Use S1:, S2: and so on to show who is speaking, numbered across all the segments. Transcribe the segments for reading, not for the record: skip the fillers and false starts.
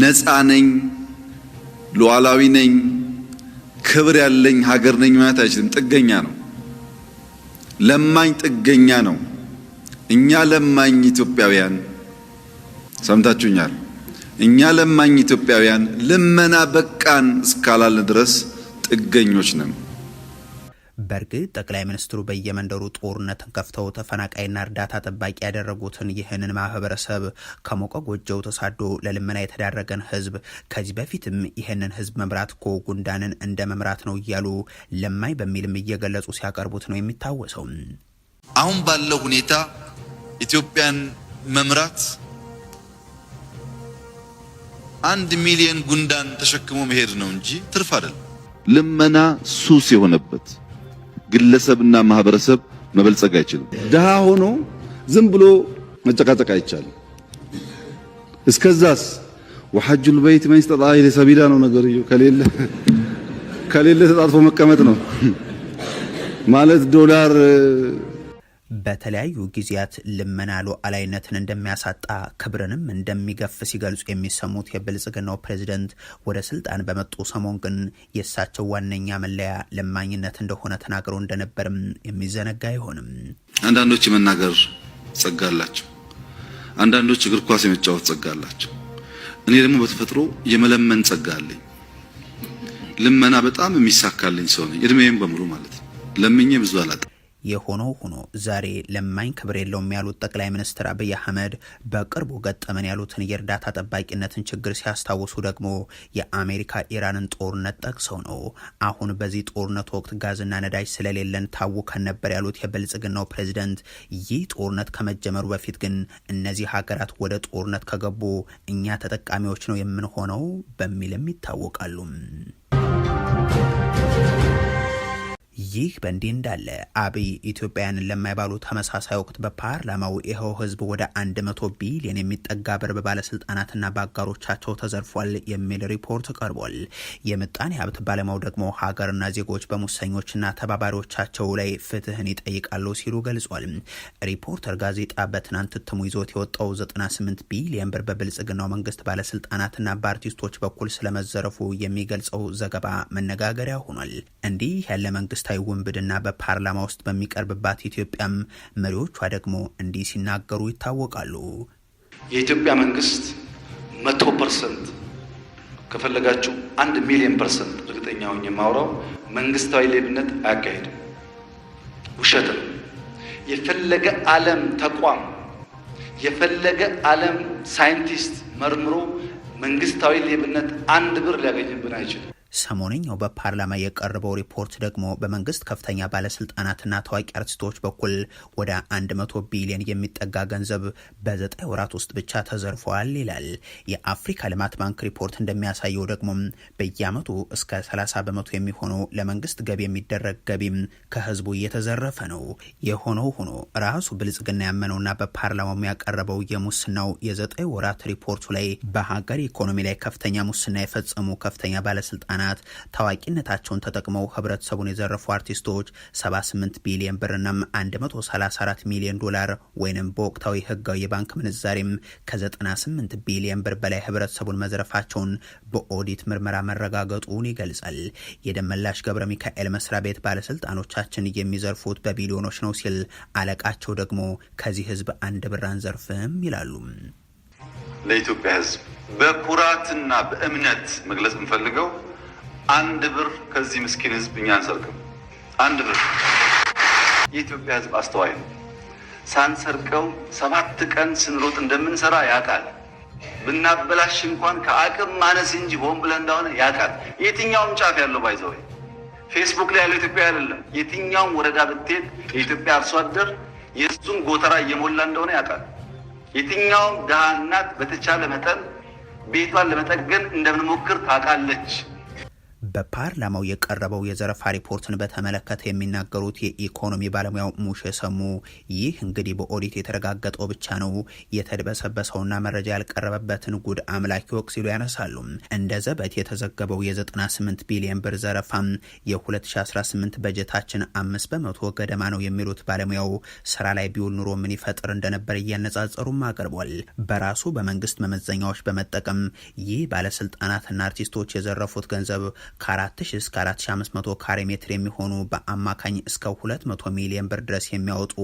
S1: ነፃ ነኝ፣ ሉዓላዊ ነኝ፣ ክብር ያለኝ ሀገር ነኝ ማለት አይችልም። ጥገኛ ነው። ለማኝ ጥገኛ ነው። እኛ ለማኝ ኢትዮጵያውያን ሰምታችሁኛል። እኛ ለማኝ ኢትዮጵያውያን ልመና በቃን እስካላልን ድረስ ጥገኞች ነን።
S2: በርግጥ ጠቅላይ ሚኒስትሩ በየመንደሩ ጦርነትን ከፍተው ተፈናቃይና እርዳታ ጠባቂ ያደረጉትን ይህንን ማህበረሰብ ከሞቀ ጎጆው ተሳዶ ለልመና የተዳረገን ህዝብ ከዚህ በፊትም ይህንን ህዝብ መምራት እኮ ጉንዳንን እንደ መምራት ነው እያሉ ለማኝ በሚልም እየገለጹ ሲያቀርቡት ነው የሚታወሰው።
S1: አሁን ባለው ሁኔታ ኢትዮጵያን መምራት 1 ሚሊዮን ጉንዳን ተሸክሞ መሄድ ነው እንጂ ትርፍ አይደለም። ልመና ሱስ የሆነበት ግለሰብና ማህበረሰብ መበልጸግ አይችልም።
S3: ደሃ ሆኖ ዝም ብሎ መጨቃጨቅ አይቻልም። እስከዛስ ወሐጁል በይት መን ኢስጠጣዐ ኢለይሂ ሰቢላ ነው ነገርዩ። ከሌለ ተጣጥፎ መቀመጥ ነው ማለት ዶላር
S2: በተለያዩ ጊዜያት ልመና ሉዓላዊነትን እንደሚያሳጣ ክብርንም እንደሚገፍ ሲገልጹ የሚሰሙት የብልጽግናው ፕሬዝዳንት ወደ ስልጣን በመጡ ሰሞን ግን የእሳቸው ዋነኛ መለያ ለማኝነት እንደሆነ ተናግረው እንደነበርም የሚዘነጋ አይሆንም።
S1: አንዳንዶች የመናገር ጸጋ አላቸው፣ አንዳንዶች እግር ኳስ የመጫወት ጸጋ አላቸው። እኔ ደግሞ በተፈጥሮ የመለመን ጸጋ አለኝ። ልመና በጣም የሚሳካልኝ ሰው ነኝ፣ እድሜዬም በሙሉ ማለት ነው። ለምኜ ብዙ አላጣም።
S2: የሆነው ሆኖ ዛሬ ለማኝ ክብር የለውም ያሉት ጠቅላይ ሚኒስትር አብይ አህመድ በቅርቡ ገጠመን ያሉትን የእርዳታ ጠባቂነትን ችግር ሲያስታውሱ ደግሞ የአሜሪካ ኢራንን ጦርነት ጠቅሰው ነው። አሁን በዚህ ጦርነት ወቅት ጋዝና ነዳጅ ስለሌለን ታውከን ነበር ያሉት የብልጽግናው ፕሬዝዳንት ይህ ጦርነት ከመጀመሩ በፊት ግን እነዚህ ሀገራት ወደ ጦርነት ከገቡ እኛ ተጠቃሚዎች ነው የምንሆነው በሚልም ይታወቃሉ። ይህ በእንዲህ እንዳለ አብይ ኢትዮጵያውያንን ለማይባሉ ተመሳሳይ ወቅት በፓርላማው ይኸው ህዝብ ወደ 100 ቢሊዮን የሚጠጋ ብር በባለስልጣናትና በአጋሮቻቸው ተዘርፏል የሚል ሪፖርት ቀርቧል። የምጣኔ ሀብት ባለሙያው ደግሞ ሀገርና ዜጎች በሙሰኞችና ተባባሪዎቻቸው ላይ ፍትህን ይጠይቃሉ ሲሉ ገልጿል። ሪፖርተር ጋዜጣ በትናንት እትሙ ይዞት የወጣው 98 ቢሊዮን ብር በብልጽግናው መንግስት ባለስልጣናትና በአርቲስቶች በኩል ስለመዘረፉ የሚገልጸው ዘገባ መነጋገሪያ ሆኗል። እንዲህ ያለ መንግስት ውንብድና በፓርላማ ውስጥ በሚቀርብባት ኢትዮጵያም መሪዎቿ ደግሞ እንዲህ ሲናገሩ ይታወቃሉ።
S4: የኢትዮጵያ መንግስት 100% ከፈለጋችሁ 1 ሚሊዮን% እርግጠኛ ሆኜ የማወራው መንግስታዊ ሌብነት አያካሂድም። ውሸት ነው። የፈለገ ዓለም ተቋም የፈለገ ዓለም ሳይንቲስት መርምሮ መንግስታዊ ሌብነት 1 ብር ሊያገኝብን አይችልም።
S2: ሰሞነኛው በፓርላማ የቀረበው ሪፖርት ደግሞ በመንግስት ከፍተኛ ባለስልጣናትና ታዋቂ አርቲስቶች በኩል ወደ 100 ቢሊዮን የሚጠጋ ገንዘብ በ9 ወራት ውስጥ ብቻ ተዘርፏል ይላል። የአፍሪካ ልማት ባንክ ሪፖርት እንደሚያሳየው ደግሞ በየአመቱ እስከ 30 በመቶ የሚሆነው ለመንግስት ገቢ የሚደረግ ገቢም ከህዝቡ እየተዘረፈ ነው። የሆነው ሆኖ ራሱ ብልጽግና ያመነውና በፓርላማው ያቀረበው የሙስናው የ9 ወራት ሪፖርቱ ላይ በሀገር ኢኮኖሚ ላይ ከፍተኛ ሙስና የፈጸሙ ከፍተኛ ባለስልጣናት ታዋቂነታቸውን ተጠቅመው ህብረተሰቡን የዘረፉ አርቲስቶች 78 ቢሊዮን ብርና 134 ሚሊዮን ዶላር ወይንም በወቅታዊ ህጋዊ የባንክ ምንዛሬም ከ98 ቢሊዮን ብር በላይ ህብረተሰቡን መዝረፋቸውን በኦዲት ምርመራ መረጋገጡን ይገልጻል። የደመላሽ ገብረ ሚካኤል መስሪያ ቤት ባለስልጣኖቻችን የሚዘርፉት በቢሊዮኖች ነው ሲል፣ አለቃቸው ደግሞ ከዚህ ህዝብ 1 ብር አንዘርፍም ይላሉ።
S1: ለኢትዮጵያ ህዝብ በኩራትና በእምነት መግለጽ እንፈልገው 1 ብር ከዚህ ምስኪን ህዝብ እኛ አንሰርቅም። 1 ብር። የኢትዮጵያ ህዝብ አስተዋይ ነው። ሳንሰርቀው 7 ቀን ስንሮጥ እንደምንሰራ ያውቃል። ብናበላሽ እንኳን ከአቅም ማነስ እንጂ ሆን ብለን እንደሆነ ያውቃል። የትኛውም ጫፍ ያለው ባይዘው ፌስቡክ ላይ ያለው ኢትዮጵያ አይደለም። የትኛውም ወረዳ ብትሄድ የኢትዮጵያ አርሶ አደር የሱን ጎተራ እየሞላ እንደሆነ ያውቃል። የትኛውም ደሃ እናት በተቻለ መጠን ቤቷን ለመጠገን እንደምንሞክር ታውቃለች።
S2: በፓርላማው የቀረበው የዘረፋ ሪፖርትን በተመለከተ የሚናገሩት የኢኮኖሚ ባለሙያው ሙሼ ሰሙ ይህ እንግዲህ በኦዲት የተረጋገጠው ብቻ ነው፣ የተደበሰበሰውና መረጃ ያልቀረበበትን ጉድ አምላክ ይወቅ ሲሉ ያነሳሉ። እንደ ዘበት የተዘገበው የ98 ቢሊዮን ብር ዘረፋ የ2018 በጀታችን 5% ገደማ ነው የሚሉት ባለሙያው ስራ ላይ ቢውል ኑሮ ምን ይፈጥር እንደነበር እያነጻጸሩም አቅርቧል። በራሱ በመንግስት መመዘኛዎች በመጠቀም ይህ ባለስልጣናትና አርቲስቶች የዘረፉት ገንዘብ ከ4000 እስከ 4500 ካሬ ሜትር የሚሆኑ በአማካኝ እስከ 200 ሚሊዮን ብር ድረስ የሚያወጡ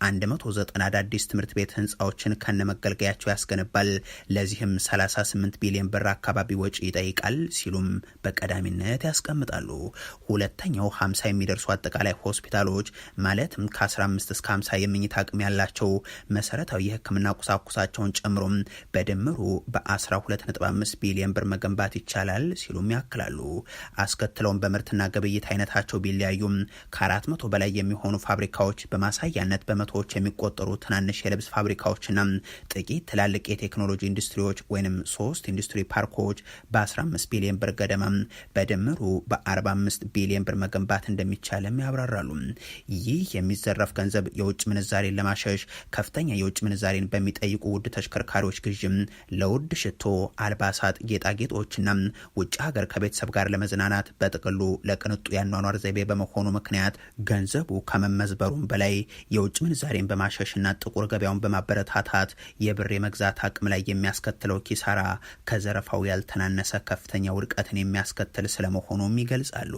S2: 190 አዳዲስ ትምህርት ቤት ህንፃዎችን ከነመገልገያቸው ያስገነባል። ለዚህም 38 ቢሊዮን ብር አካባቢ ወጪ ይጠይቃል ሲሉም በቀዳሚነት ያስቀምጣሉ። ሁለተኛው 50 የሚደርሱ አጠቃላይ ሆስፒታሎች ማለትም ከ15 እስከ 50 የመኝታ አቅም ያላቸው መሰረታዊ የህክምና ቁሳቁሳቸውን ጨምሮ በድምሩ በ12.5 ቢሊዮን ብር መገንባት ይቻላል ሲሉም ያክላሉ። አስከትለውን በምርትና ግብይት አይነታቸው ቢለያዩም ከ400 በላይ የሚሆኑ ፋብሪካዎች በማሳያነት በመቶዎች የሚቆጠሩ ትናንሽ የልብስ ፋብሪካዎችና ጥቂት ትላልቅ የቴክኖሎጂ ኢንዱስትሪዎች ወይም 3 ኢንዱስትሪ ፓርኮች በ15 ቢሊዮን ብር ገደማ በድምሩ በ45 ቢሊዮን ብር መገንባት እንደሚቻልም ያብራራሉ። ይህ የሚዘረፍ ገንዘብ የውጭ ምንዛሬን ለማሸሽ ከፍተኛ የውጭ ምንዛሬን በሚጠይቁ ውድ ተሽከርካሪዎች ግዥም፣ ለውድ ሽቶ፣ አልባሳት፣ ጌጣጌጦችና ውጭ ሀገር ከቤተሰብ ጋር ለመዝናናት በጥቅሉ ለቅንጡ ያኗኗር ዘይቤ በመሆኑ ምክንያት ገንዘቡ ከመመዝበሩም በላይ የውጭ ምንዛሬን በማሸሽና ጥቁር ገበያውን በማበረታታት የብር የመግዛት አቅም ላይ የሚያስከትለው ኪሳራ ከዘረፋው ያልተናነሰ ከፍተኛ ውድቀትን የሚያስከትል ስለመሆኑም ይገልጻሉ።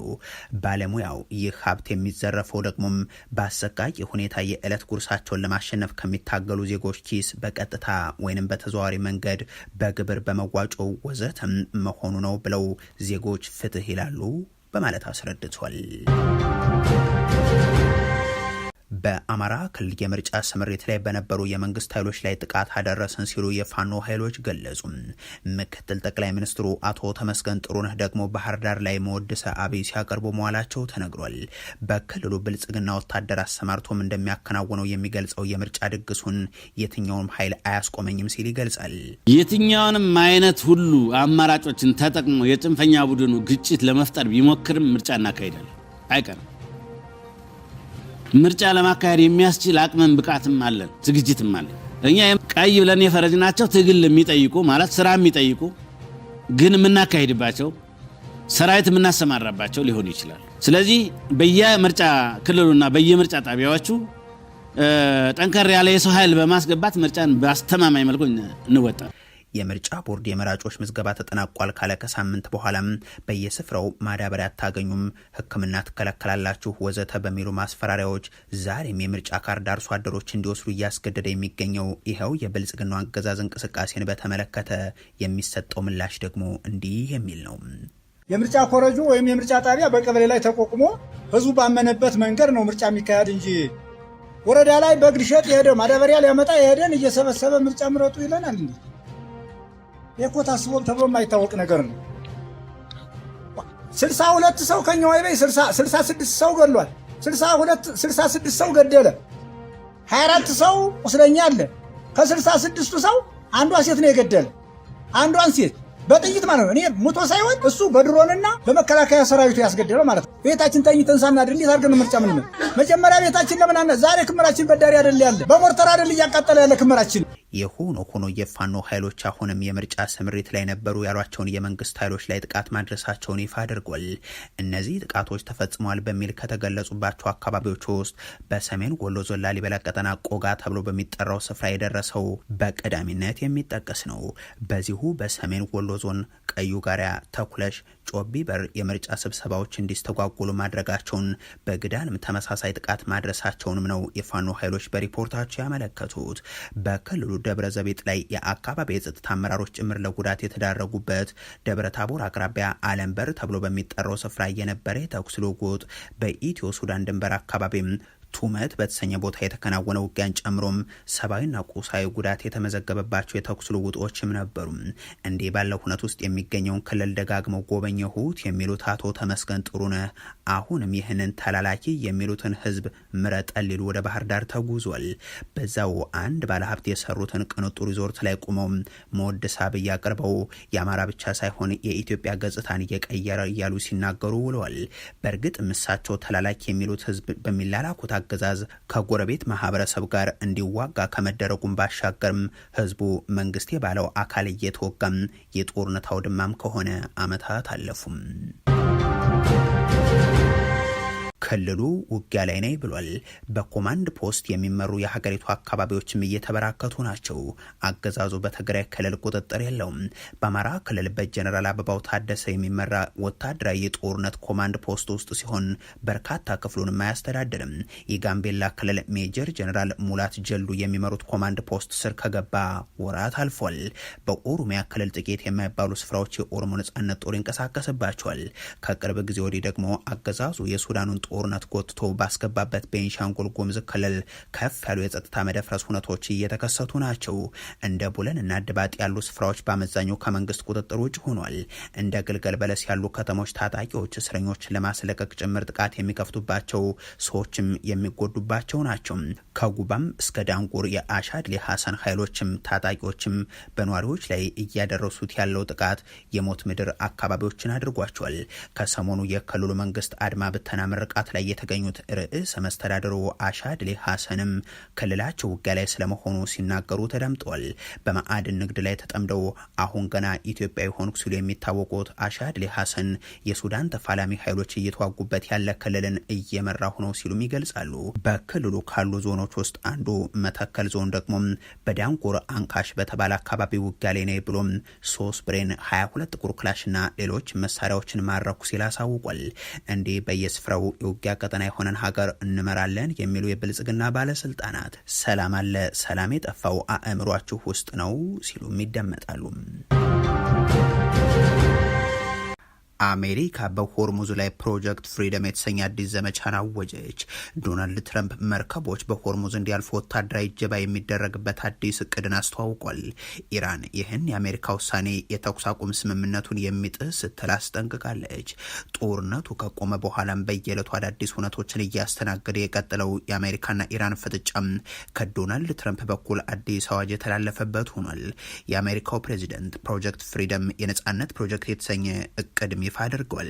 S2: ባለሙያው ይህ ሀብት የሚዘረፈው ደግሞም በአሰቃቂ ሁኔታ የዕለት ጉርሳቸውን ለማሸነፍ ከሚታገሉ ዜጎች ኪስ በቀጥታ ወይንም በተዘዋዋሪ መንገድ በግብር በመዋጮ ወዘተም መሆኑ ነው ብለው ዜጎች ፍትህ ይላሉ በማለት አስረድቷል። በአማራ ክልል የምርጫ ስምሪት ላይ በነበሩ የመንግስት ኃይሎች ላይ ጥቃት አደረሰን ሲሉ የፋኖ ኃይሎች ገለጹ። ምክትል ጠቅላይ ሚኒስትሩ አቶ ተመስገን ጥሩነህ ደግሞ ባህር ዳር ላይ መወድሰ አብይ ሲያቀርቡ መዋላቸው ተነግሯል። በክልሉ ብልጽግና ወታደር አሰማርቶም እንደሚያከናውነው የሚገልጸው የምርጫ ድግሱን የትኛውንም ኃይል አያስቆመኝም ሲል ይገልጻል።
S5: የትኛውንም አይነት ሁሉ አማራጮችን ተጠቅሞ የጽንፈኛ ቡድኑ ግጭት ለመፍጠር ቢሞክርም ምርጫ እናካሂዳለን፣ አይቀርም። ምርጫ ለማካሄድ የሚያስችል አቅምም ብቃትም አለን፣ ዝግጅትም አለን። እኛ ቀይ ብለን የፈረጅናቸው ትግል የሚጠይቁ ማለት ስራ የሚጠይቁ ግን የምናካሄድባቸው ሰራዊት የምናሰማራባቸው ሊሆኑ ይችላል። ስለዚህ በየምርጫ ክልሉና በየምርጫ ጣቢያዎቹ ጠንከር ያለ የሰው ኃይል በማስገባት ምርጫን በአስተማማኝ መልኩ እንወጣለን።
S2: የምርጫ ቦርድ የመራጮች ምዝገባ ተጠናቋል ካለ ከሳምንት በኋላም በየስፍራው ማዳበሪያ አታገኙም፣ ሕክምና ትከለከላላችሁ ወዘተ በሚሉ ማስፈራሪያዎች ዛሬም የምርጫ ካርድ አርሶ አደሮች እንዲወስዱ እያስገደደ የሚገኘው ይኸው የብልጽግናው አገዛዝ እንቅስቃሴን በተመለከተ የሚሰጠው ምላሽ ደግሞ እንዲህ የሚል ነው።
S6: የምርጫ ኮረጆ ወይም የምርጫ ጣቢያ በቀበሌ ላይ ተቋቁሞ ህዝቡ ባመነበት መንገድ ነው ምርጫ የሚካሄድ እንጂ ወረዳ ላይ በግድ ሸጥ የሄደ ማዳበሪያ ሊያመጣ የሄደን እየሰበሰበ ምርጫ ምረጡ ይለናል እንዴ? የኮ ታስቦ ተብሎ የማይታወቅ ነገር ነው። 62 ሰው ከኛ ወይበይ 66 ሰው ገድሏል። 66 ሰው ገደለ። 24 ሰው ቁስለኛ አለ። ከ66ቱ ሰው አንዷ ሴት ነው የገደለ። አንዷን ሴት በጥይት ማለት ነው። እኔ ሞቶ ሳይሆን እሱ በድሮንና በመከላከያ ሰራዊቱ ያስገደለው ማለት ነው። ቤታችን ተኝተን ሳናድር እንዴት አድርገን ምርጫ ምን መጀመሪያ ቤታችን ለምን አነ ዛሬ ክምራችን በዳሪ አይደል ያለ በሞርተር አይደል እያቃጠለ ያለ ክምራችን።
S2: የሆኖ የፋኖ ኃይሎች አሁንም የምርጫ ስምሪት ላይ ነበሩ ያሏቸውን የመንግስት ኃይሎች ላይ ጥቃት ማድረሳቸውን ይፋ አድርጓል። እነዚህ ጥቃቶች ተፈጽመዋል በሚል ከተገለጹባቸው አካባቢዎች ውስጥ በሰሜን ወሎ ዞን ላሊበላ ቀጠና ቆጋ ተብሎ በሚጠራው ስፍራ የደረሰው በቀዳሚነት የሚጠቀስ ነው። በዚሁ በሰሜን ወሎ ዞን ቀዩ ጋሪያ፣ ተኩለሽ፣ ጮቢ በር የምርጫ ስብሰባዎች እንዲስተጓጉሉ ማድረጋቸውን በግዳንም ተመሳሳይ ጥቃት ማድረሳቸውንም ነው የፋኖ ኃይሎች በሪፖርታቸው ያመለከቱት። በክልሉ ደብረ ዘቢጥ ላይ የአካባቢ የጸጥታ አመራሮች ጭምር ለጉዳት የተዳረጉበት ደብረ ታቦር አቅራቢያ አለምበር ተብሎ በሚጠራው ስፍራ የነበረ የተኩስ ልውውጥ በኢትዮ ሱዳን ድንበር አካባቢም ቱመት በተሰኘ ቦታ የተከናወነ ውጊያን ጨምሮም ሰብአዊና ቁሳዊ ጉዳት የተመዘገበባቸው የተኩስ ልውውጦችም ነበሩ። እንዲህ ባለው ሁነት ውስጥ የሚገኘውን ክልል ደጋግመው ጎበኘሁት የሚሉት አቶ ተመስገን ጥሩነህ አሁንም ይህንን ተላላኪ የሚሉትን ህዝብ ምረጠን ሊሉ ወደ ባህር ዳር ተጉዟል። በዛው አንድ ባለሀብት የሰሩትን ቅንጡ ሪዞርት ላይ ቆመው መወደሳ ብዬ አቅርበው የአማራ ብቻ ሳይሆን የኢትዮጵያ ገጽታን እየቀየረ እያሉ ሲናገሩ ውለዋል። በእርግጥ እሳቸው ተላላኪ የሚሉት ህዝብ በሚላላኩት አገዛዝ ከጎረቤት ማህበረሰብ ጋር እንዲዋጋ ከመደረጉም ባሻገርም ህዝቡ መንግስት ባለው አካል እየተወጋም የጦርነት አውድማም ከሆነ አመታት አለፉም። ክልሉ ውጊያ ላይ ነኝ ብሏል። በኮማንድ ፖስት የሚመሩ የሀገሪቱ አካባቢዎችም እየተበራከቱ ናቸው። አገዛዙ በትግራይ ክልል ቁጥጥር የለውም። በአማራ ክልል በጀነራል አበባው ታደሰ የሚመራ ወታደራዊ የጦርነት ኮማንድ ፖስት ውስጥ ሲሆን በርካታ ክፍሉንም አያስተዳድርም። የጋምቤላ ክልል ሜጀር ጀነራል ሙላት ጀሉ የሚመሩት ኮማንድ ፖስት ስር ከገባ ወራት አልፏል። በኦሮሚያ ክልል ጥቂት የማይባሉ ስፍራዎች የኦሮሞ ነጻነት ጦር ይንቀሳቀስባቸዋል። ከቅርብ ጊዜ ወዲህ ደግሞ አገዛዙ የሱዳኑን ጦርነት ጎትቶ ባስገባበት ቤንሻንጉል ጉሙዝ ክልል ከፍ ያሉ የጸጥታ መደፍረስ ሁነቶች እየተከሰቱ ናቸው። እንደ ቡለን እና ድባጥ ያሉ ስፍራዎች በአመዛኙ ከመንግስት ቁጥጥር ውጭ ሆኗል። እንደ ግልገል በለስ ያሉ ከተሞች ታጣቂዎች እስረኞችን ለማስለቀቅ ጭምር ጥቃት የሚከፍቱባቸው፣ ሰዎችም የሚጎዱባቸው ናቸው። ከጉባም እስከ ዳንጉር የአሻድሊ ሐሰን ኃይሎችም ታጣቂዎችም በነዋሪዎች ላይ እያደረሱት ያለው ጥቃት የሞት ምድር አካባቢዎችን አድርጓቸዋል። ከሰሞኑ የክልሉ መንግስት አድማ ብተና ምርቃት ላይ የተገኙት ርዕሰ መስተዳድሩ አሻድሊ ሐሰንም ክልላቸው ውጊያ ላይ ስለመሆኑ ሲናገሩ ተደምጠዋል። በማዕድን ንግድ ላይ ተጠምደው አሁን ገና ኢትዮጵያዊ ሆንኩ ሲሉ የሚታወቁት አሻድሊ ሐሰን የሱዳን ተፋላሚ ኃይሎች እየተዋጉበት ያለ ክልልን እየመራሁ ነው ሲሉም ይገልጻሉ። በክልሉ ካሉ ዞኖች ውስጥ አንዱ መተከል ዞን ደግሞ በዳንጉር አንካሽ በተባለ አካባቢ ውጊያ ላይ ነው ብሎም 3 ብሬን 22 ጥቁር ክላሽና ሌሎች መሳሪያዎችን ማረኩ ሲል አሳውቋል። እንዲህ በየስፍራው የውጊያ ቀጠና የሆነን ሀገር እንመራለን የሚሉ የብልጽግና ባለስልጣናት ሰላም አለ፣ ሰላም የጠፋው አእምሯችሁ ውስጥ ነው ሲሉም ይደመጣሉ። አሜሪካ በሆርሙዝ ላይ ፕሮጀክት ፍሪደም የተሰኘ አዲስ ዘመቻን አወጀች። ዶናልድ ትራምፕ መርከቦች በሆርሙዝ እንዲያልፉ ወታደራዊ እጀባ የሚደረግበት አዲስ እቅድን አስተዋውቋል። ኢራን ይህን የአሜሪካ ውሳኔ የተኩስ አቁም ስምምነቱን የሚጥስ ስትል አስጠንቅቃለች። ጦርነቱ ከቆመ በኋላም በየዕለቱ አዳዲስ ሁነቶችን እያስተናገደ የቀጠለው የአሜሪካና ኢራን ፍጥጫም ከዶናልድ ትራምፕ በኩል አዲስ አዋጅ የተላለፈበት ሆኗል። የአሜሪካው ፕሬዚደንት ፕሮጀክት ፍሪደም የነጻነት ፕሮጀክት የተሰኘ እቅድ ይፋ አድርገዋል።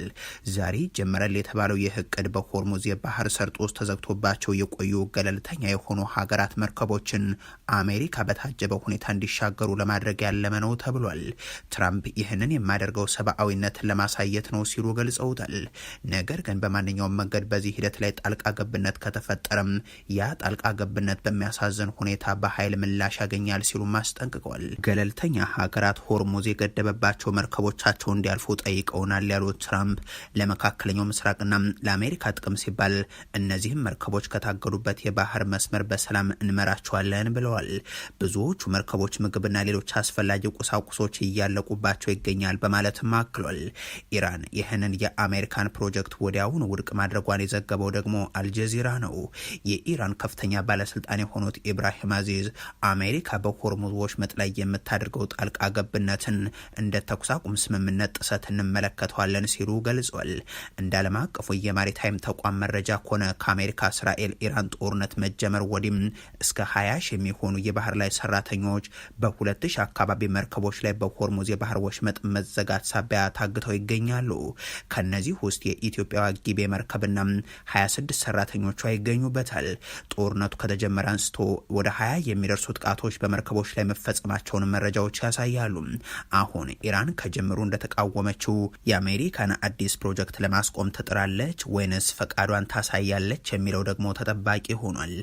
S2: ዛሬ ጀመረል የተባለው ይህ እቅድ በሆርሙዝ የባህር ሰርጥ ውስጥ ተዘግቶባቸው የቆዩ ገለልተኛ የሆኑ ሀገራት መርከቦችን አሜሪካ በታጀበ ሁኔታ እንዲሻገሩ ለማድረግ ያለመ ነው ተብሏል። ትራምፕ ይህንን የማደርገው ሰብአዊነትን ለማሳየት ነው ሲሉ ገልጸውታል። ነገር ግን በማንኛውም መንገድ በዚህ ሂደት ላይ ጣልቃ ገብነት ከተፈጠረም ያ ጣልቃ ገብነት በሚያሳዝን ሁኔታ በኃይል ምላሽ ያገኛል ሲሉ አስጠንቅቀዋል። ገለልተኛ ሀገራት ሆርሙዝ የገደበባቸው መርከቦቻቸው እንዲያልፉ ጠይቀውናል ያሉት ትራምፕ ለመካከለኛው ምስራቅና ለአሜሪካ ጥቅም ሲባል እነዚህም መርከቦች ከታገዱበት የባህር መስመር በሰላም እንመራቸዋለን ብለዋል። ብዙዎቹ መርከቦች ምግብና ሌሎች አስፈላጊ ቁሳቁሶች እያለቁባቸው ይገኛል በማለትም አክሏል። ኢራን ይህንን የአሜሪካን ፕሮጀክት ወዲያውኑ ውድቅ ማድረጓን የዘገበው ደግሞ አልጀዚራ ነው። የኢራን ከፍተኛ ባለስልጣን የሆኑት ኢብራሂም አዚዝ አሜሪካ በሆርሙዝ ወሽመጥ ላይ የምታደርገው ጣልቃ ገብነትን እንደ ተኩስ አቁም ስምምነት ጥሰት እንመለከተዋለን ሲሉ ገልጿል። እንደ ዓለም አቀፉ የማሪታይም ተቋም መረጃ ከሆነ ከአሜሪካ እስራኤል ኢራን ጦርነት መጀመር ወዲህም እስከ 20 ሺህ የሚሆኑ የባህር ላይ ሰራተኞች በ2000 አካባቢ መርከቦች ላይ በሆርሙዝ የባህር ወሽመጥ መዘጋት ሳቢያ ታግተው ይገኛሉ። ከነዚህ ውስጥ የኢትዮጵያ ጊቤ መርከብና 26 ሰራተኞቿ ይገኙበታል። ጦርነቱ ከተጀመረ አንስቶ ወደ 20 የሚደርሱ ጥቃቶች በመርከቦች ላይ መፈጸማቸውን መረጃዎች ያሳያሉ። አሁን ኢራን ከጀምሩ እንደተቃወመችው የአሜሪካን አዲስ ፕሮጀክት ለማስቆም ትጥራለች ወይንስ ፈቃዷን ታሳያለች የሚለው ደግሞ ተጠባቂ ሆኗል።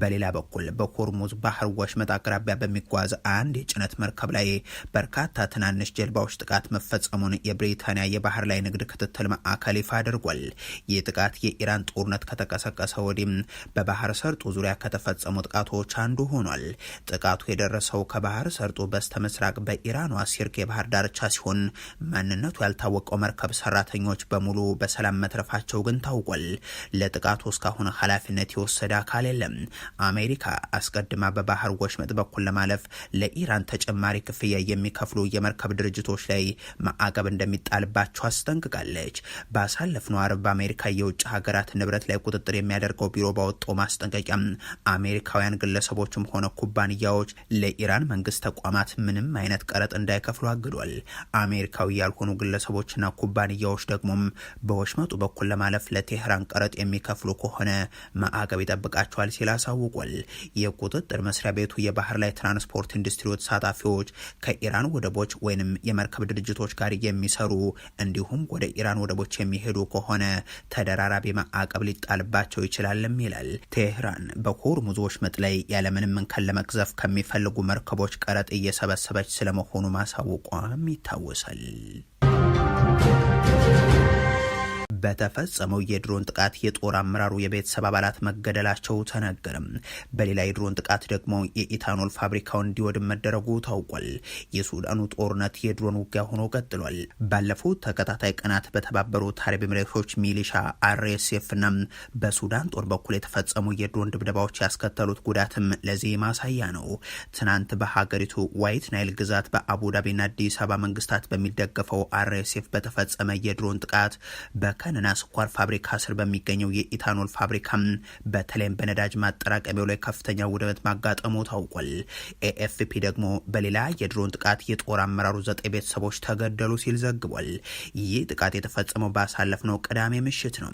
S2: በሌላ በኩል በሆርሙዝ ባህር ወሽመጥ አቅራቢያ በሚጓዝ አንድ የጭነት መርከብ ላይ በርካታ ትናንሽ ጀልባዎች ጥቃት መፈጸሙን የብሪታንያ የባህር ላይ ንግድ ክትትል ማዕከል ይፋ አድርጓል። ይህ ጥቃት የኢራን ጦርነት ከተቀሰቀሰ ወዲህም በባህር ሰርጡ ዙሪያ ከተፈጸሙ ጥቃቶች አንዱ ሆኗል። ጥቃቱ የደረሰው ከባህር ሰርጡ በስተምስራቅ በኢራኗ ሲርክ የባህር ዳርቻ ሲሆን ማንነቱ ያልታወቀው መርከብ ሰራተኞች በሙሉ በሰላም መትረፋቸው ግን ታውቋል። ለጥቃቱ እስካሁን ኃላፊነት የወሰደ አካል የለም። አሜሪካ አስቀድማ በባህር ወሽመጥ በኩል ለማለፍ ለኢራን ተጨማሪ ክፍያ የሚከፍሉ የመርከብ ድርጅቶች ላይ ማዕቀብ እንደሚጣልባቸው አስጠንቅቃለች። ባሳለፍነው አርብ በአሜሪካ የውጭ ሀገራት ንብረት ላይ ቁጥጥር የሚያደርገው ቢሮ ባወጣው ማስጠንቀቂያ አሜሪካውያን ግለሰቦችም ሆነ ኩባንያዎች ለኢራን መንግስት ተቋማት ምንም አይነት ቀረጥ እንዳይከፍሉ አግዷል። አሜሪካዊ ያልሆኑ ግለሰቦችና ኩባንያዎች ደግሞም በወሽመጡ በኩል ለማለፍ ለቴህራን ቀረጥ የሚከፍሉ ከሆነ ማዕቀብ ይጠብቃቸዋል ሲል አሳውቋል። የቁጥጥር መስሪያ ቤቱ የባህር ላይ ትራንስፖርት ኢንዱስትሪ ተሳታፊዎች ከኢራን ወደቦች ወይንም የመርከብ ድርጅቶች ጋር የሚሰሩ እንዲሁም ወደ ኢራን ወደቦች የሚሄዱ ከሆነ ተደራራቢ ማዕቀብ ሊጣልባቸው ይችላልም ይላል። ቴህራን በሆርሙዝ ወሽመጥ ላይ ያለምንም እንከን ለመቅዘፍ ከሚፈልጉ መርከቦች ቀረጥ እየሰበሰበች ስለመሆኑ ማሳወቋም ይታወሳል። በተፈጸመው የድሮን ጥቃት የጦር አመራሩ የቤተሰብ አባላት መገደላቸው ተነገረም። በሌላ የድሮን ጥቃት ደግሞ የኢታኖል ፋብሪካው እንዲወድም መደረጉ ታውቋል። የሱዳኑ ጦርነት የድሮን ውጊያ ሆኖ ቀጥሏል። ባለፉት ተከታታይ ቀናት በተባበሩት አረብ ኤሚሬቶች ሚሊሻ RSF እና በሱዳን ጦር በኩል የተፈጸሙ የድሮን ድብደባዎች ያስከተሉት ጉዳትም ለዚህ ማሳያ ነው። ትናንት በሀገሪቱ ዋይት ናይል ግዛት በአቡዳቢና አዲስ አበባ መንግስታት በሚደገፈው RSF በተፈጸመ የድሮን ጥቃት በከነና ስኳር ፋብሪካ ስር በሚገኘው የኢታኖል ፋብሪካ በተለይም በነዳጅ ማጠራቀሚያው ላይ ከፍተኛ ውድመት ማጋጠሙ ታውቋል። AFP ደግሞ በሌላ የድሮን ጥቃት የጦር አመራሩ 9 ቤተሰቦች ተገደሉ ሲል ዘግቧል። ይህ ጥቃት የተፈጸመው ባሳለፍነው ቅዳሜ ምሽት ነው።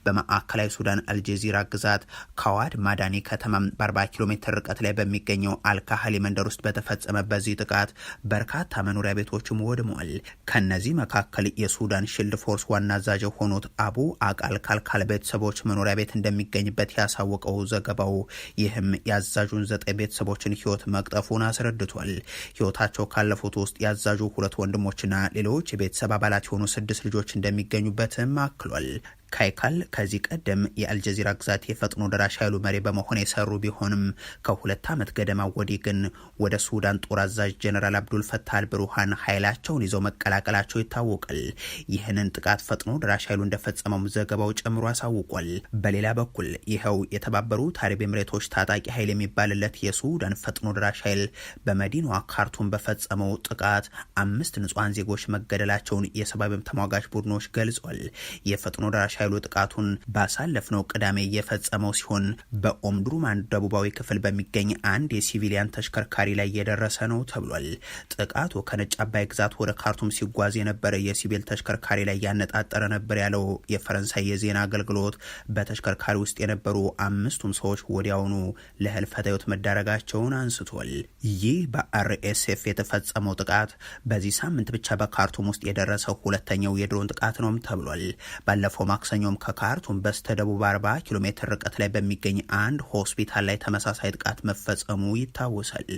S2: በማዕከላዊ ሱዳን አልጀዚራ ግዛት ካዋድ ማዳኒ ከተማ በ40 ኪሎ ሜትር ርቀት ላይ በሚገኘው አልካሃሊ መንደር ውስጥ በተፈጸመ በዚህ ጥቃት በርካታ መኖሪያ ቤቶችም ወድመዋል። ከነዚህ መካከል የሱዳን ሽልድ ፎርስ ዋና አዛዥ የሆኑት አቡ አቃል ካልካል ቤተሰቦች መኖሪያ ቤት እንደሚገኝበት ያሳወቀው ዘገባው ይህም ያዛዡን 9 ቤተሰቦችን ህይወት መቅጠፉን አስረድቷል። ህይወታቸው ካለፉት ውስጥ ያዛዡ 2 ወንድሞችና ሌሎች የቤተሰብ አባላት የሆኑ 6 ልጆች እንደሚገኙበትም አክሏል። ካይካል ከዚህ ቀደም የአልጀዚራ ግዛት የፈጥኖ ደራሽ ኃይሉ መሪ በመሆን የሰሩ ቢሆንም ከ2 ዓመት ገደማ ወዲህ ግን ወደ ሱዳን ጦር አዛዥ ጀነራል አብዱል ፈታህ አልብሩሃን ኃይላቸውን ይዘው መቀላቀላቸው ይታወቃል። ይህንን ጥቃት ፈጥኖ ደራሽ ኃይሉ እንደፈጸመው ዘገባው ጨምሮ አሳውቋል። በሌላ በኩል ይኸው የተባበሩት አረብ ኤሚሬቶች ታጣቂ ኃይል የሚባልለት የሱዳን ፈጥኖ ደራሽ ኃይል በመዲናዋ ካርቱም በፈጸመው ጥቃት 5 ንጹሃን ዜጎች መገደላቸውን የሰብአዊ መብት ተሟጋች ቡድኖች ገልጿል። የፈጥኖ ደራሽ ኃይሉ ጥቃቱን ባሳለፍነው ቅዳሜ የፈጸመው ሲሆን በኦምዱርማን ደቡባዊ ክፍል በሚገኝ አንድ የሲቪሊያን ተሽከርካሪ ላይ የደረሰ ነው ተብሏል። ጥቃቱ ከነጭ አባይ ግዛት ወደ ካርቱም ሲጓዝ የነበረ የሲቪል ተሽከርካሪ ላይ ያነጣጠረ ነበር ያለው የፈረንሳይ የዜና አገልግሎት በተሽከርካሪ ውስጥ የነበሩ 5ቱም ሰዎች ወዲያውኑ ለህልፈተ ህይወት መዳረጋቸውን አንስቷል። ይህ በRSF የተፈጸመው ጥቃት በዚህ ሳምንት ብቻ በካርቱም ውስጥ የደረሰው ሁለተኛው የድሮን ጥቃት ነው ተብሏል። ባለፈው ማክሰኞም ከካርቱም በስተደቡብ 40 ኪሎ ሜትር ርቀት ላይ በሚገኝ አንድ ሆስፒታል ላይ ተመሳሳይ ጥቃት መፈጸሙ ይታወሳል።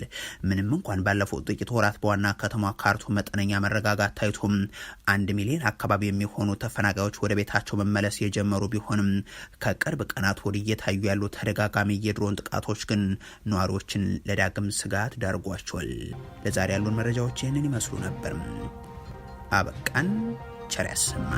S2: ምንም እንኳን ባለፉት ጥቂት ወራት በዋና ከተማ ካርቱም መጠነኛ መረጋጋት ታይቶም 1 ሚሊዮን አካባቢ የሚሆኑ ተፈናቃዮች ወደ ቤታቸው መመለስ የጀመሩ ቢሆንም ከቅርብ ቀናት ወዲህ እየታዩ ያሉ ተደጋጋሚ የድሮን ጥቃቶች ግን ነዋሪዎችን ለዳግም ስጋት ዳርጓቸዋል። ለዛሬ ያሉን መረጃዎች ይህንን ይመስሉ ነበር። አበቃን። ቸር ያሰማን።